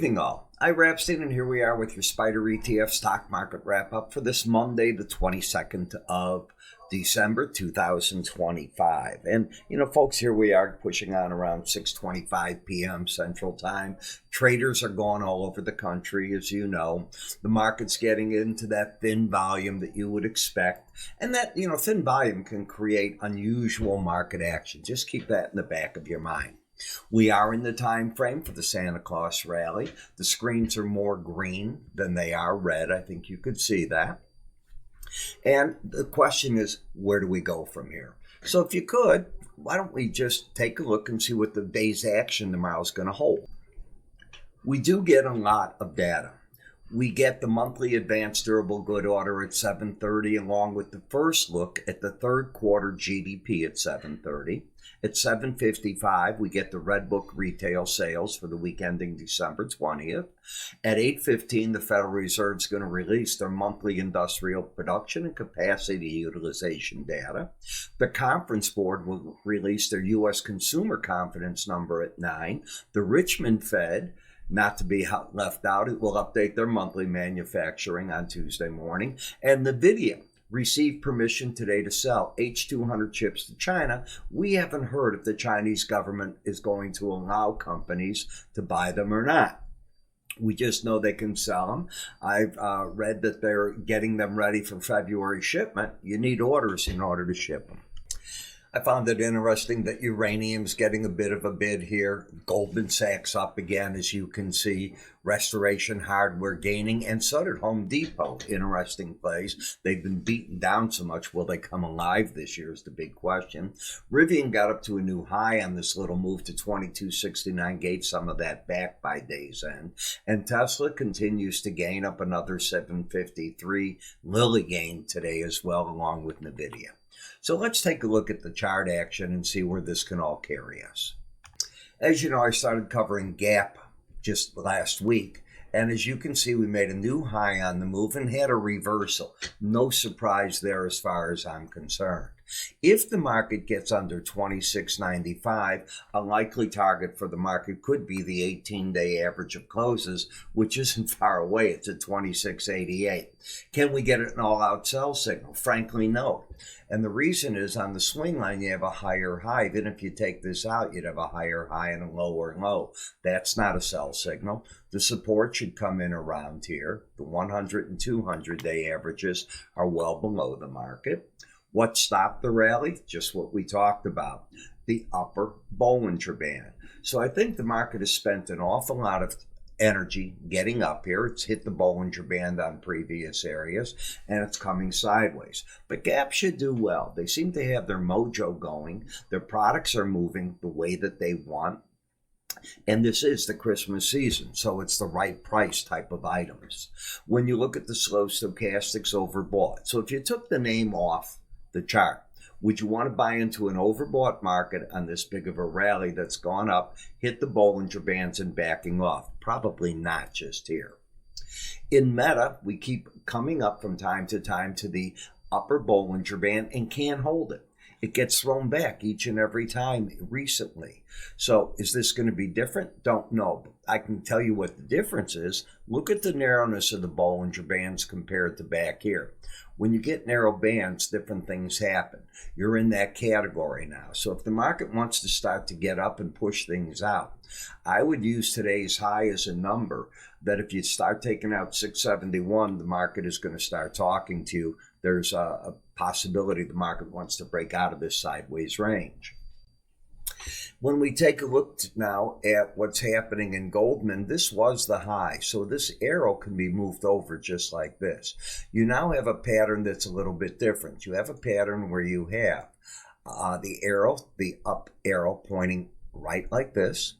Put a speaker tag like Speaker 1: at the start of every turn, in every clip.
Speaker 1: evening all. Ira Epstein, and here we are with your SPDR ETF stock market wrap-up for this Monday, the 22nd of December, 2025. And, folks, here we are pushing on around 6:25 p.m. Central Time. Traders are going all over the country, as you know. The market's getting into that thin volume that you would expect. And that, thin volume can create unusual market action. Just keep that in the back of your mind. We are in the time frame for the Santa Claus rally. The screens are more green than they are red. I think you could see that. And the question is, where do we go from here? So if you could, why don't we just take a look and see what the day's action tomorrow is going to hold? We do get a lot of data. We get the monthly advanced durable good order at 7:30, along with the first look at the third quarter GDP at 7:30. At 7:55, we get the Red Book retail sales for the week ending December 20th. At 8:15, the Federal Reserve is going to release their monthly industrial production and capacity utilization data. The Conference Board will release their U.S. consumer confidence number at 9. The Richmond Fed, not to be left out, it will update their monthly manufacturing on Tuesday morning. And NVIDIA received permission today to sell H200 chips to China. We haven't heard if the Chinese government is going to allow companies to buy them or not. We just know they can sell them. I've read that they're getting them ready for February shipment. You need orders in order to ship them. I found it interesting that uranium's getting a bit of a bid here. Goldman Sachs up again, as you can see. Restoration Hardware gaining, and so did Home Depot. Interesting plays. They've been beaten down so much. Will they come alive this year is the big question. Rivian got up to a new high on this little move to 2269, gave some of that back by day's end. And Tesla continues to gain up another 753. Lilly gained today as well, along with NVIDIA. So let's take a look at the chart action and see where this can all carry us. As you know, I started covering Gap just last week. And as you can see, we made a new high on the move and had a reversal. No surprise there as far as I'm concerned. If the market gets under 26.95, a likely target for the market could be the 18-day average of closes, which isn't far away. It's at 26.88. Can we get an all-out sell signal? Frankly, no. And the reason is on the swing line, you have a higher high. Even if you take this out, you'd have a higher high and a lower low. That's not a sell signal. The support should come in around here. The 100 and 200-day averages are well below the market. What stopped the rally? Just what we talked about, the upper Bollinger Band. So I think the market has spent an awful lot of energy getting up here. It's hit the Bollinger Band on previous areas, and it's coming sideways. But Gap should do well. They seem to have their mojo going. Their products are moving the way that they want. And this is the Christmas season, so it's the right price type of items. When you look at the slow stochastics, overbought. So if you took the name off the chart, would you want to buy into an overbought market on this big of a rally that's gone up, hit the Bollinger Bands and backing off? Probably not just here. In Meta, we keep coming up from time to time to the upper Bollinger Band and can't hold it. It gets thrown back each and every time recently. So is this going to be different? Don't know. But I can tell you what the difference is. Look at the narrowness of the Bollinger Bands compared to back here. When you get narrow bands, different things happen. You're in that category now. So if the market wants to start to get up and push things out, I would use today's high as a number that if you start taking out 671, the market is going to start talking to you. There's a possibility the market wants to break out of this sideways range. When we take a look now at what's happening in Goldman, this was the high. So this arrow can be moved over just like this. You now have a pattern that's a little bit different. You have a pattern where you have the arrow, the up arrow pointing right like this.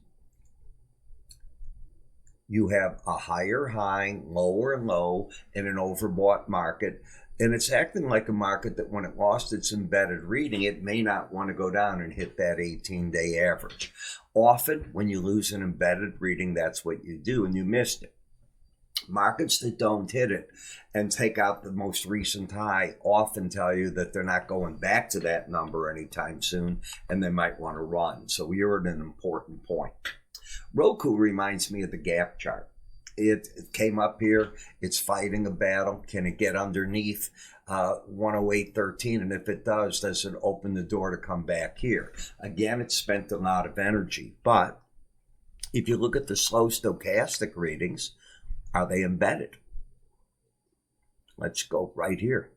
Speaker 1: You have a higher high, lower low in an overbought market. And it's acting like a market that when it lost its embedded reading, it may not want to go down and hit that 18-day average. Often, when you lose an embedded reading, that's what you do, and you missed it. Markets that don't hit it and take out the most recent high often tell you that they're not going back to that number anytime soon, and they might want to run. So you're at an important point. Roku reminds me of the gap chart. It came up here. It's fighting a battle. Can it get underneath 108.13? And if it does it open the door to come back here? Again, it spent a lot of energy. But if you look at the slow stochastic readings, are they embedded? Let's go right here.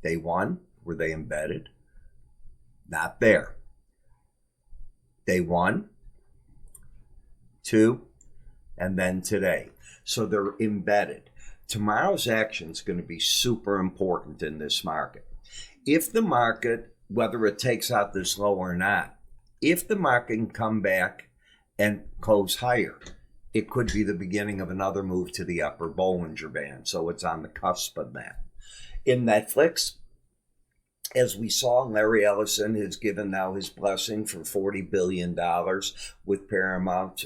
Speaker 1: Day one, were they embedded? Not there. Day one, two, and then today. So they're embedded. Tomorrow's action is going to be super important in this market. If the market, whether it takes out this low or not, if the market can come back and close higher, it could be the beginning of another move to the upper Bollinger Band. So it's on the cusp of that. In Netflix, as we saw, Larry Ellison has given now his blessing for $40 billion with Paramount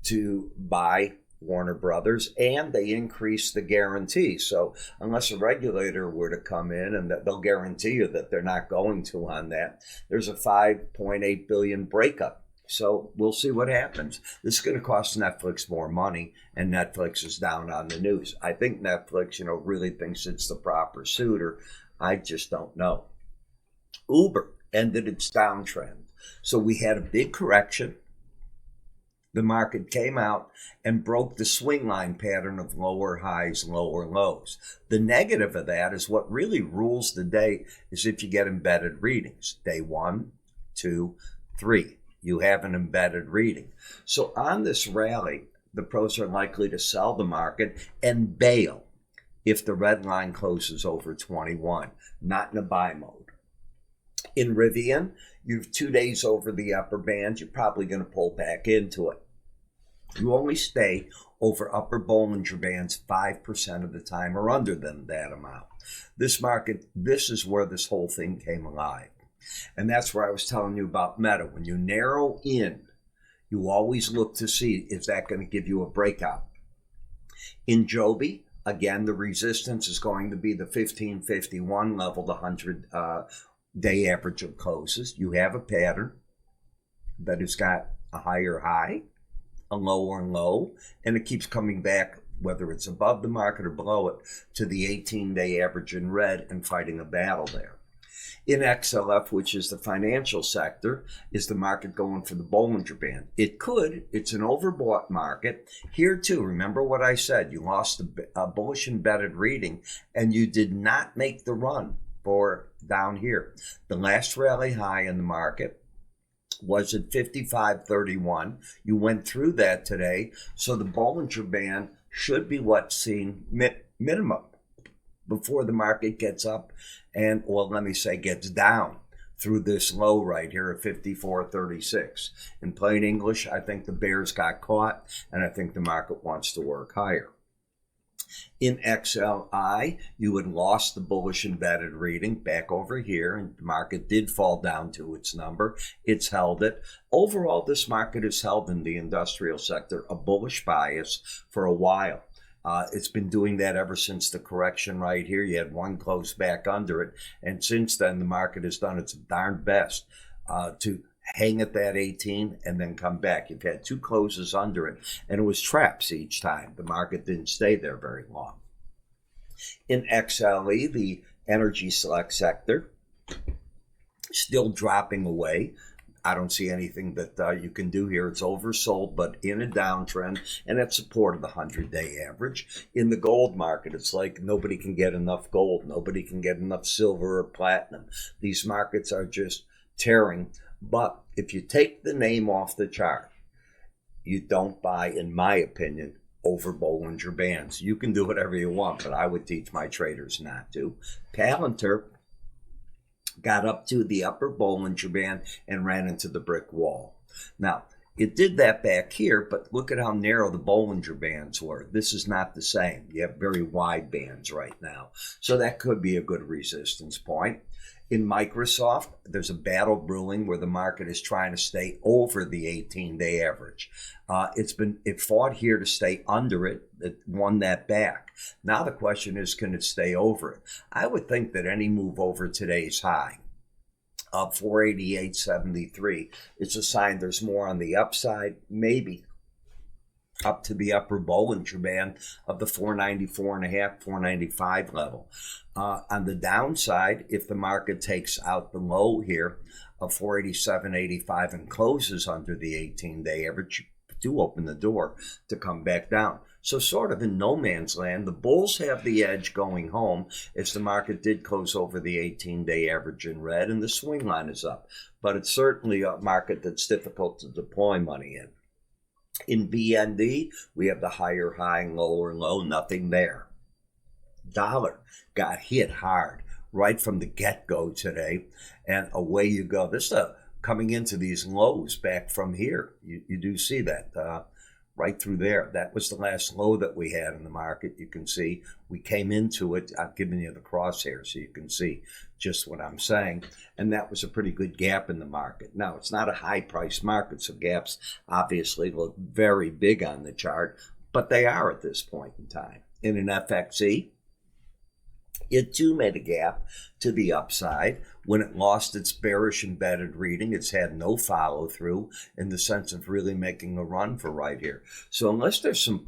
Speaker 1: to buy Warner Brothers, and they increased the guarantee. So unless a regulator were to come in and that they'll guarantee you that they're not going to on that, there's a $5.8 billion breakup. So we'll see what happens. This is going to cost Netflix more money, and Netflix is down on the news. I think Netflix, really thinks it's the proper suitor. I just don't know. Uber ended its downtrend. So we had a big correction. The market came out and broke the swing line pattern of lower highs, lower lows. The negative of that is what really rules the day is if you get embedded readings. Day 1, 2, 3. You have an embedded reading. So on this rally, the pros are likely to sell the market and bail if the red line closes over 21, not in a buy mode. In Rivian, you have 2 days over the upper band. You're probably going to pull back into it. You only stay over upper Bollinger Bands 5% of the time or under than that amount. This market, this is where this whole thing came alive. And that's where I was telling you about Meta. When you narrow in, you always look to see, is that going to give you a breakout? In Joby, again, the resistance is going to be the 1551 level, the 100-day average of closes. You have a pattern that has got a higher high, a lower low, and it keeps coming back, whether it's above the market or below it, to the 18-day average in red and fighting a battle there. In XLF, which is the financial sector, is the market going for the Bollinger Band? It could. It's an overbought market. Here, too, remember what I said. You lost a bullish embedded reading, and you did not make the run for down here. The last rally high in the market was at 55.31. You went through that today, so the Bollinger Band should be what's seen minimum before the market gets up and, well, let me say, gets down through this low right here at 54.36. In plain English, I think the bears got caught, and I think the market wants to work higher. In XLI, you had lost the bullish embedded reading back over here, and the market did fall down to its number. It's held it. Overall, this market has held in the industrial sector a bullish bias for a while. It's been doing that ever since the correction right here. You had one close back under it, and since then the market has done its darn best to hang at that 18 and then come back. You've had 2 closes under it, and it was traps each time. The market didn't stay there very long. In XLE, the energy select sector, still dropping away. I don't see anything that you can do here. It's oversold, but in a downtrend, and it's supported the 100-day average. In the gold market, it's like nobody can get enough gold. Nobody can get enough silver or platinum. These markets are just tearing. But if you take the name off the chart, you don't buy, in my opinion, over Bollinger Bands. You can do whatever you want, but I would teach my traders not to. Palantir got up to the upper Bollinger Band and ran into the brick wall. Now, it did that back here, but look at how narrow the Bollinger Bands were. This is not the same. You have very wide bands right now. So that could be a good resistance point. In Microsoft, there's a battle brewing where the market is trying to stay over the 18-day average. It fought here to stay under it. It won that back. Now the question is, can it stay over it? I would think that any move over today's high of 488.73. It's a sign there's more on the upside, maybe up to the upper Bollinger Band of the 494.5, 495 level. On the downside, if the market takes out the low here of 487.85 and closes under the 18-day average, do open the door to come back down. So sort of in no man's land, the bulls have the edge going home as the market did close over the 18-day average in red and the swing line is up. But it's certainly a market that's difficult to deploy money in. In BND, we have the higher high and lower low, nothing there. Dollar got hit hard right from the get-go today, and away you go. This is coming into these lows back from here. You do see that right through there. That was the last low that we had in the market. You can see we came into it. I've given you the crosshair so you can see just what I'm saying. And that was a pretty good gap in the market. Now, it's not a high-priced market, so gaps obviously look very big on the chart, but they are at this point in time. In an FXE, it too made a gap to the upside. When it lost its bearish embedded reading, it's had no follow through in the sense of really making a run for right here. So unless there's some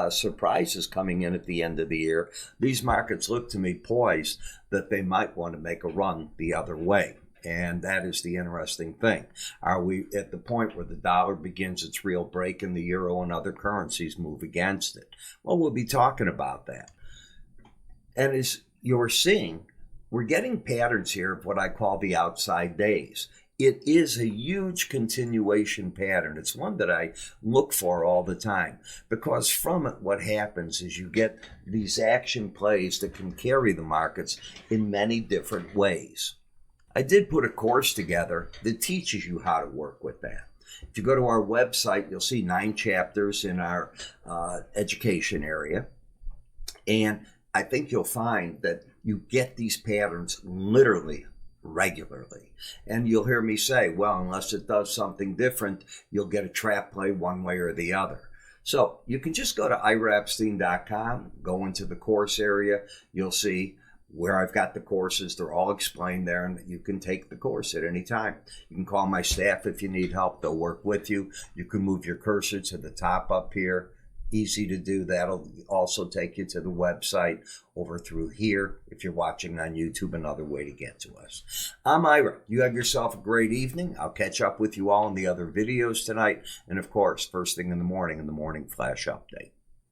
Speaker 1: surprises coming in at the end of the year, these markets look to me poised that they might want to make a run the other way. And that is the interesting thing. Are we at the point where the dollar begins its real break and the euro and other currencies move against it? Well, we'll be talking about that. And as you're seeing, we're getting patterns here of what I call the outside days. It is a huge continuation pattern. It's one that I look for all the time because from it, what happens is you get these action plays that can carry the markets in many different ways. I did put a course together that teaches you how to work with that. If you go to our website, you'll see 9 chapters in our education area. And I think you'll find that you get these patterns literally regularly. And you'll hear me say, well, unless it does something different, you'll get a trap play one way or the other. So you can just go to iraepstein.com, go into the course area. You'll see where I've got the courses. They're all explained there, and you can take the course at any time. You can call my staff if you need help. They'll work with you. You can move your cursor to the top up here. Easy to do. That'll also take you to the website over through here. If you're watching on YouTube, another way to get to us. I'm Ira. You have yourself a great evening. I'll catch up with you all in the other videos tonight. And of course, first thing in the morning flash update.